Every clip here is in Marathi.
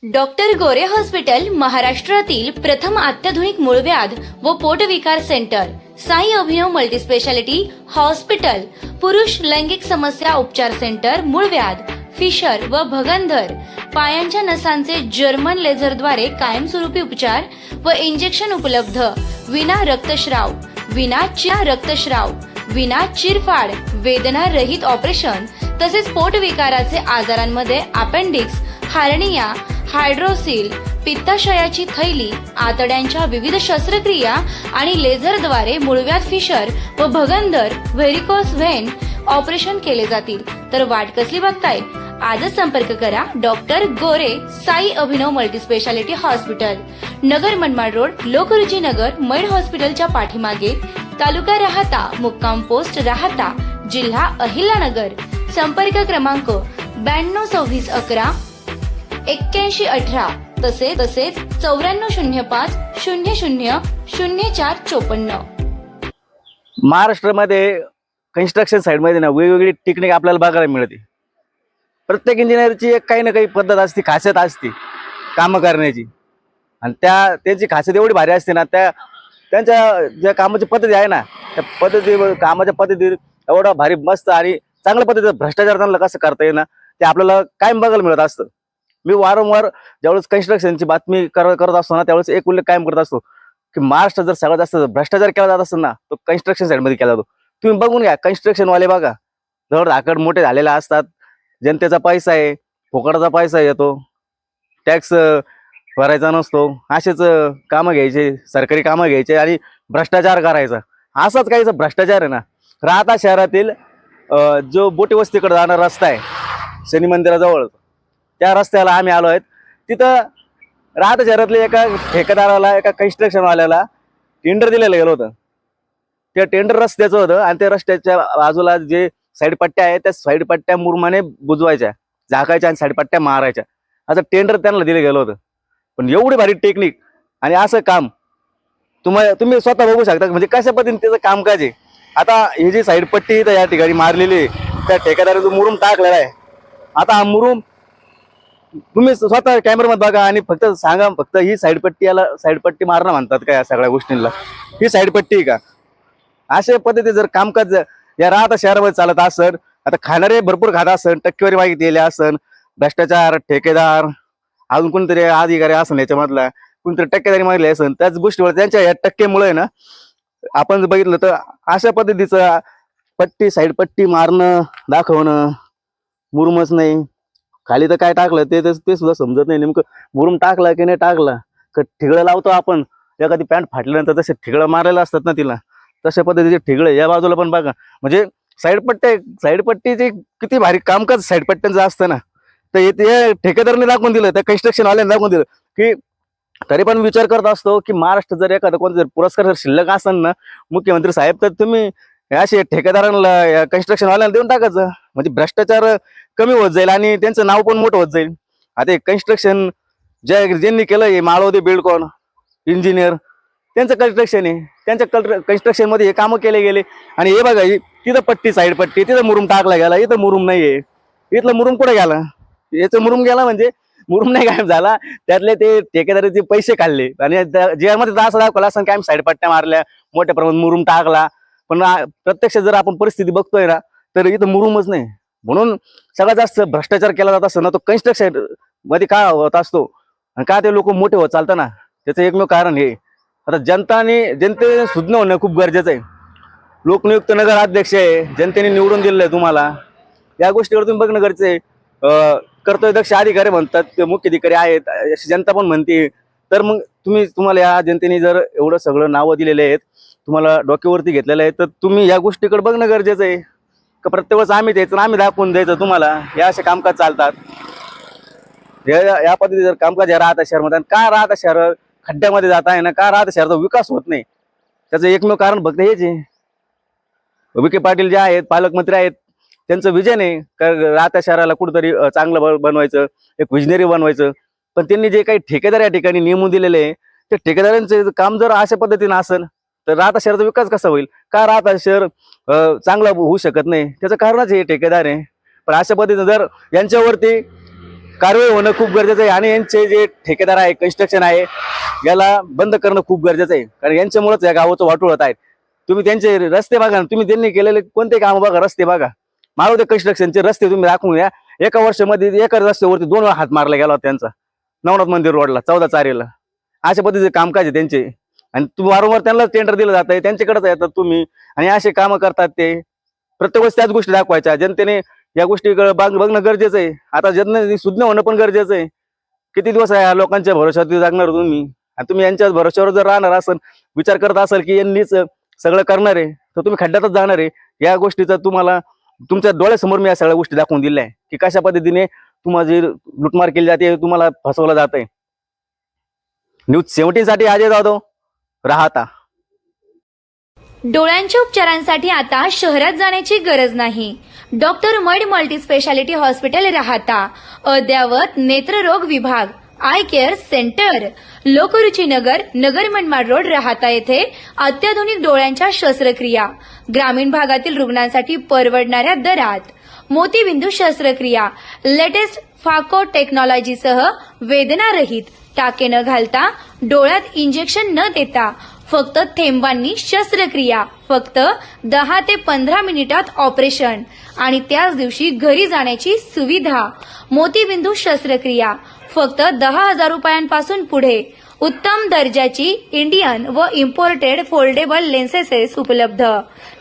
डॉक्टर गोरे हॉस्पिटल महाराष्ट्रातील प्रथम अत्याधुनिक मूळव्याध व पोटविकार सेंटर, साई अभिनव मल्टीस्पेशालिटी हॉस्पिटल, पुरुष लैंगिक समस्या उपचार सेंटर, मूळव्याध, फिशर व भगंदर, पायांच्या नसांचे जर्मन लेझरद्वारे कायमस्वरूपी उपचार व इंजेक्शन उपलब्ध, विना रक्तस्राव, विना चिरफाड, वेदना रहित ऑपरेशन, तसेच पोटविकाराचे आजारांमध्ये अपेंडिक्स, हार्निया, हायड्रोसिल, पित्ताशयाची थैली, आतड्यांच्या विविध शस्त्रक्रिया आणि लेझरद्वारे मूळव्याध, फिशर व भगंदर, व्हेरिकोस व्हेन ऑपरेशन केले जातील. तर वाट कसली बघताय? आजच संपर्क करा डॉक्टर गोरे साई अभिनव multispeciality hospital, Nagar Manmad road, Lokruchi नगर, मैड हॉस्पिटलच्या पाठीमागे, तालुका राहाता, मुक्काम पोस्ट राहाता, जिल्हा अहिल्यानगर. संपर्क क्रमांक 922611 8118 तसेच 9405 00 0454. महाराष्ट्रामध्ये कन्स्ट्रक्शन साईडमध्ये ना वेगवेगळी टेक्निक आपल्याला बघायला मिळते. प्रत्येक इंजिनियरची एक काही ना काही पद्धत असते, खासियत असते कामं करण्याची. आणि त्यांची खासियत एवढी भारी असते ना, त्यांच्या ज्या कामाची पद्धती आहे ना, त्या कामाच्या पद्धती एवढा भारी मस्त आणि चांगल्या पद्धतीचं भ्रष्टाचार त्यांना कसं करता येईल ना, ते आपल्याला कायम बघायला मिळत असतं. मी वारंवार ज्यावेळेस कन्स्ट्रक्शनची बातमी करत असतो ना, त्यावेळेस एक उल्लेख कायम करत असतो की महाराष्ट्रात जर सगळ्यात जास्त भ्रष्टाचार केला जात असेल ना, तो कन्स्ट्रक्शन साईडमध्ये केला जातो. तुम्ही बघून घ्या, कन्स्ट्रक्शनवाले बघा जवळ धाकड मोठे झालेले असतात. जनतेचा पैसा आहे, फुकटाचा पैसा येतो, टॅक्स भरायचा नसतो, असेच कामं घ्यायचे, सरकारी कामं घ्यायचे आणि भ्रष्टाचार करायचा. असाच काहीचा भ्रष्टाचार आहे ना. राहाता शहरातील जो बोटी वस्तीकडे जाणारा रस्ता आहे शनी मंदिराजवळ, त्या रस्त्याला आम्ही आलो आहेत. तिथं राहाता शहरातल्या एका ठेकेदाराला, एका कन्स्ट्रक्शनवाल्याला टेंडर दिलेलं गेलं होतं. त्या टेंडर रस्त्याचं होतं आणि त्या रस्त्याच्या बाजूला जे साईड पट्ट्या आहेत, त्या साईड पट्ट्या मुरमाने बुजवायच्या, झाकायच्या आणि साईड पट्ट्या मारायच्या, असं टेंडर त्यांना दिलं गेलं होतं. पण एवढी भारी टेक्निक आणि असं काम तुम्ही स्वतः बघू शकता म्हणजे कशा पद्धतीने त्याचं कामकाज आहे. आता ही जी साईड पट्टी तर या ठिकाणी मारलेली आहे, त्या ठेकेदाराने जो मुरुम टाकलेला आहे, आता हा मुरुम तुम्ही स्वतः कॅमेरामध्ये बघा आणि फक्त सांगा, फक्त ही साईड पट्टी, याला साईड पट्टी मारणं म्हणतात का? या सगळ्या गोष्टींना ही साईड पट्टी का? अशा पद्धतीने जर कामकाज या राहता शहरामध्ये चालत असेल, आता खाणारे भरपूर खात असेल, टक्केवारी माहिती दिली असेल, भ्रष्टाचार, ठेकेदार, अजून कोणतरी अधिकारी असेल याच्यामधला कोणतरी टक्केदारी मागली असेल, त्याच गोष्टीवर त्यांच्या या टक्केमुळे ना आपण बघितलं तर अशा पद्धतीचं पट्टी, साईड पट्टी मारणं, दाखवणं, मुरुमच नाही, खाली तर काय टाकलं ते सुद्धा समजत नाही. नेमकं मुरुम टाकला की नाही टाकला, ठिगळं लावतो आपण, एखादी पॅन्ट फाटल्यानंतर तसे ठिगळं मारायला असतात ना तिला, तशा पद्धतीचे ठिगळे या बाजूला पण बघा. म्हणजे साईड पट्टीचे किती भारी कामकाज साईड पट्ट्यांचं असतं ना. तर ते ठेकेदाराने दाखवून दिलं, त्या कन्स्ट्रक्शनवाल्याने दाखवून दिलं की तरी पण विचार करत असतो की महाराष्ट्र जर एखादा कोणता जर पुरस्कार जर शिल्लक असेल ना मुख्यमंत्री साहेब, तर तुम्ही असे ठेकेदारांना, कन्स्ट्रक्शनवाल्यांना देऊन टाकायचं. म्हणजे भ्रष्टाचार कमी होत जाईल आणि त्यांचं नाव पण मोठं होत जाईल. आता कन्स्ट्रक्शन ज्यांनी केलं हे माळवदे बिल्डकॉन इंजिनियर, त्यांचं कन्स्ट्रक्शन आहे, त्यांच्या कन्स्ट्रक्शन मध्ये हे कामं केले गेले. आणि हे बघा, तिथं पट्टी, साईड पट्टी, तिथं मुरुम टाकला गेला, इथं मुरुम नाहीये. इथलं मुरुम कुठे गेला? याचं मुरुम गेला म्हणजे मुरुम नाही गायब झाला, त्यातले ते ठेकेदाराचे पैसे खाल्ले आणि ज्यामध्ये असं दाखवलं असं काय साईड पट्ट्या मारल्या, मोठ्या प्रमाणात मुरुम टाकला. पण प्रत्यक्ष जर आपण परिस्थिती बघतोय ना, तर इथं मुरुमच नाही. म्हणून सगळ्यात जास्त भ्रष्टाचार केला जात असतो ना, तो कन्स्ट्रक्शन मध्ये का होत असतो आणि का ते लोक मोठे होत चालतं ना, त्याचं एकमेव कारण हे. आता जनतेने सुज्ञ होणं खूप गरजेचं आहे. लोकनियुक्त नगराध्यक्ष आहे, जनतेने निवडून दिलेलं आहे तुम्हाला, या गोष्टीवर तुम्ही बघणं गरजेचं आहे. कर्तव्यदक्ष अधिकारी म्हणतात, ते मुख्य अधिकारी आहेत अशी जनता पण म्हणते. तर मग तुम्हाला या जनतेने जर एवढं सगळं नावं दिलेले आहेत, तुम्हाला डोक्यावरती घेतलेलं आहे, तर तुम्ही या गोष्टीकडे बघणं गरजेचं आहे. का प्रत्येक वेळेस आम्ही द्यायचं, आम्ही दाखवून द्यायचं तुम्हाला, या असे कामकाज चालतात. या पद्धतीने जर कामकाज या राहता शहरामध्ये, का राहता शहर खड्ड्यामध्ये जात आहे ना, का राहता शहराचा विकास होत नाही, त्याचं एकमेव कारण फक्त हेच आहे. विखे पाटील जे आहेत, पालकमंत्री आहेत, त्यांचं विजन आहे का राहत्या शहराला कुठेतरी चांगलं बनवायचं, एक विजनरी बनवायचं. पण त्यांनी जे काही ठेकेदार या ठिकाणी नेमून दिलेले आहे, त्या ठेकेदारांचे काम जर अशा पद्धतीने असेल तर राहता शहराचा विकास कसा होईल? का राहता शहर चांगलं होऊ शकत नाही? त्याचं कारणच हे ठेकेदार आहे. पण अशा पद्धतीने जर यांच्यावरती कारवाई होणं खूप गरजेचं आहे आणि यांचे जे ठेकेदार आहे, कन्स्ट्रक्शन आहे, याला बंद करणं खूप गरजेचं आहे. कारण यांच्यामुळेच या गावाचं वाटोळ होत आहे. तुम्ही त्यांचे रस्ते बघा ना, तुम्ही त्यांनी केलेले कोणते काम बघा, रस्ते बघा. मारुती कन्स्ट्रक्शनचे रस्ते तुम्ही दाखवून या. एका वर्षामध्ये एका रस्त्यावरती 2 वेळा हात मारला गेला होता त्यांचा, नवनाथ मंदिर रोडला 14 चारीला. अशा पद्धतीचे कामकाज आहे त्यांचे आणि तुम्ही वारंवार त्यांना टेंडर दिलं जात आहे, त्यांच्याकडेच येतात तुम्ही आणि असे कामं करतात ते. प्रत्येक वेळेस त्याच गोष्टी दाखवायच्या. जनतेने या गोष्टीकडे बघणं गरजेचं आहे. आता जनतेने सुज्ञ होणं पण गरजेचं आहे. किती दिवस आहे या लोकांच्या भरोश्यावरती जगणार तुम्ही आणि तुम्ही यांच्याच भरोश्यावर जर राहणार असाल, विचार करत असाल की यांनीच सगळं करणार आहे, तर तुम्ही खड्ड्यातच जाणार आहे. या गोष्टीचा तुम्हाला तुमच्या डोळ्यासमोर मी या सगळ्या गोष्टी दाखवून दिल्या आहे की कशा पद्धतीने तुम्हाला जी लुटमार केली जाते, तुम्हाला फसवलं जात आहे. न्यूज 17 साठी अजय जाधव, राहता. डोळ्यांच्या उपचारांसाठी आता शहरात जाण्याची गरज नाही. Doctor mud multi speciality hospital राहता. अद्ययावत नेत्ररोग विभाग, I care centre, Lokruchi Nagar, Nagar Manmad road, राहता येथे अत्याधुनिक डोळ्यांच्या शस्त्रक्रिया, ग्रामीण भागातील रुग्णांसाठी परवडणाऱ्या दरात, मोतीबिंदू शस्त्रक्रिया, लेटेस्ट फाको टेक्नॉलॉजीसह वेदनारहित, टाके न घालता, डोळ्यात इंजेक्शन न देता, फक्त थेंबांनी शस्त्रक्रिया, फक्त 10 ते 15 मिनिटात ऑपरेशन आणि त्याच दिवशी घरी जाण्याची सुविधा. मोतीबिंदू शस्त्रक्रिया फक्त 10,000 रुपयांपासून पुढे. उत्तम दर्जाची इंडियन व इम्पोर्टेड फोल्डेबल लेन्सेस उपलब्ध.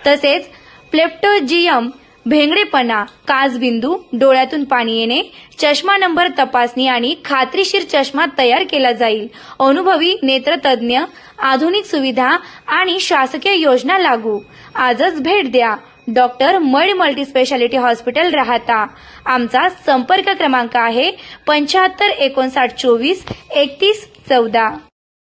तसेच प्लेप्टोजियम, भेंगडेपणा, काचबिंदू, डोळ्यातून पाणी येणे, चष्मा नंबर तपासणी आणि खात्रीशीर चष्मा तयार केला जाईल. अनुभवी नेत्रतज्ञ, आधुनिक सुविधा आणि शासकीय योजना लागू. आजच भेट द्या. Doctor mud multi speciality hospital राहता. आमचा संपर्क क्रमांक आहे 75 59 24 31 14.